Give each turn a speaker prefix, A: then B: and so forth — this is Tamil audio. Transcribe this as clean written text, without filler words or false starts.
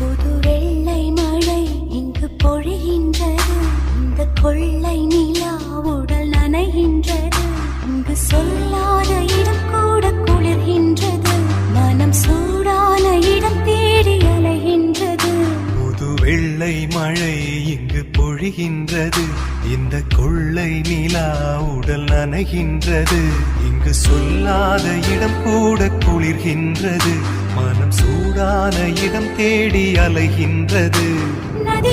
A: புது வெள்ளை மழை இங்கு பொழிகின்றது. இந்த கொள்ளை நிலா உடல் நனைகின்றது. இங்கு சொல்லாத இடம் கூட குளிர்கின்றது. மனம் சூடான இடம் தேடி அலைகின்றது.
B: புது வெள்ளை மழை இங்கு பொழிகின்றது. இந்த கொள்ளை நிலா உடல் நனைகின்றது. இங்கு சொல்லாத இடம் கூட குளிர்கின்றது. மனம் சூடான இடம் தேடி அலைகின்றது.
A: நதி